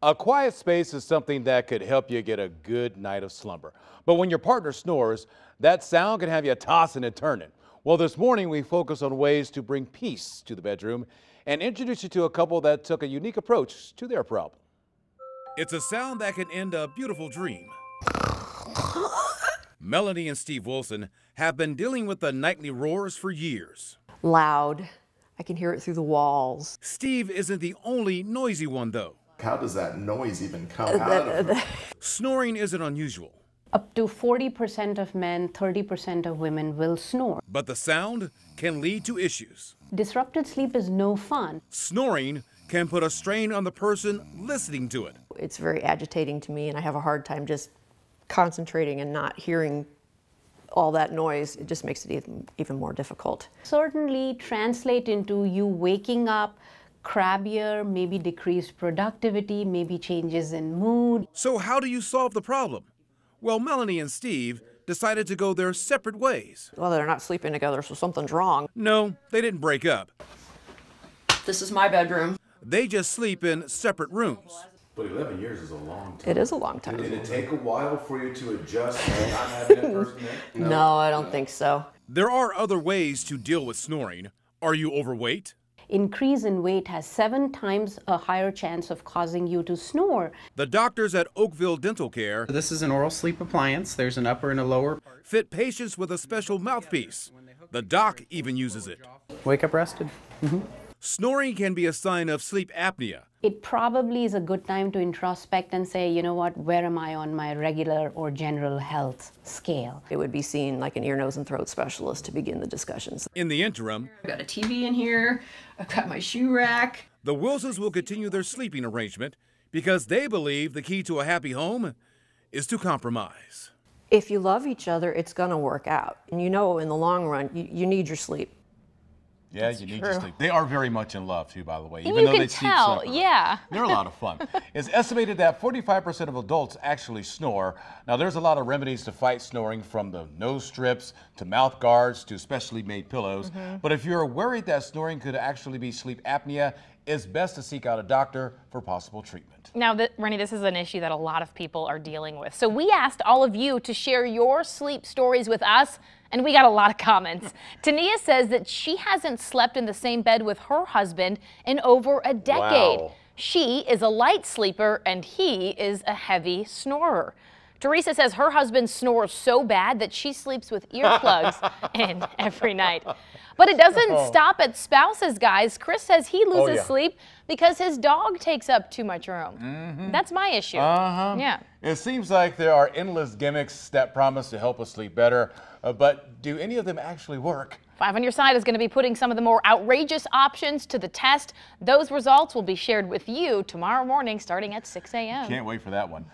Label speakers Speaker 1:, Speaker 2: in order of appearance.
Speaker 1: A quiet space is something that could help you get a good night of slumber. But when your partner snores, that sound can have you tossing and turning. Well, this morning we focus on ways to bring peace to the bedroom and introduce you to a couple that took a unique approach to their problem. It's a sound that can end a beautiful dream. Melanie and Steve Wilson have been dealing with the nightly roars for years.
Speaker 2: Loud. I can hear it through the walls.
Speaker 1: Steve isn't the only noisy one, though.
Speaker 3: How does that noise even come out of her?
Speaker 1: Snoring isn't unusual.
Speaker 4: Up to 40% of men, 30% of women will snore.
Speaker 1: But the sound can lead to issues.
Speaker 4: Disrupted sleep is no fun.
Speaker 1: Snoring can put a strain on the person listening to it.
Speaker 2: It's very agitating to me, and I have a hard time just concentrating and not hearing all that noise. It just makes it even more difficult.
Speaker 4: Certainly translate into you waking up crabbier, maybe decreased productivity, maybe changes in mood.
Speaker 1: So how do you solve the problem? Well, Melanie and Steve decided to go their separate ways.
Speaker 2: Well, they're not sleeping together, so something's wrong.
Speaker 1: No, they didn't break up.
Speaker 2: This is my bedroom.
Speaker 1: They just sleep in separate rooms.
Speaker 3: But 11 years is a long time.
Speaker 2: It is a long time.
Speaker 3: Did it take a while for you to adjust to not having that person there?
Speaker 2: No, I don't think so.
Speaker 1: There are other ways to deal with snoring. Are you overweight?
Speaker 4: Increase in weight has 7 times a higher chance of causing you to snore.
Speaker 1: The doctors at Oakville Dental Care
Speaker 5: This is an oral sleep appliance. There's an upper and a lower.
Speaker 1: fit patients with a special mouthpiece. The doc even uses it.
Speaker 5: Wake up rested.
Speaker 1: Snoring can be a sign of sleep apnea.
Speaker 4: It probably is a good time to introspect and say, you know what, where am I on my regular or general health scale?
Speaker 2: It would be seen like an ear, nose, and throat specialist to begin the discussions.
Speaker 1: In the interim,
Speaker 2: I've got a TV in here. I've got my shoe rack.
Speaker 1: the Wilsons will continue their sleeping arrangement because they believe the key to a happy home is to compromise.
Speaker 2: If you love each other, it's going to work out. And you know in the long run, you need your sleep.
Speaker 1: Yeah, you need to sleep. They are very much in love, too, by the way.
Speaker 6: You can tell, yeah.
Speaker 1: They're a lot of fun. It's estimated that 45% of adults actually snore. Now, there's a lot of remedies to fight snoring, from the nose strips to mouth guards to specially made pillows. But if you're worried that snoring could actually be sleep apnea, it's best to seek out a doctor for possible treatment.
Speaker 6: Now, Rene, this is an issue that a lot of people are dealing with. So we asked all of you to share your sleep stories with us, and we got a lot of comments. Tania says that she hasn't slept in the same bed with her husband in over a decade.
Speaker 1: Wow.
Speaker 6: She is a light sleeper and he is a heavy snorer. Teresa says her husband snores so bad that she sleeps with earplugs in every night. But it doesn't stop at spouses, guys. Chris says he loses sleep because his dog takes up too much room. That's my issue. Yeah.
Speaker 1: It seems like there are endless gimmicks that promise to help us sleep better, but do any of them actually work?
Speaker 6: 5 on Your Side is going to be putting some of the more outrageous options to the test. Those results will be shared with you tomorrow morning starting at 6 a.m.
Speaker 1: Can't wait for that one.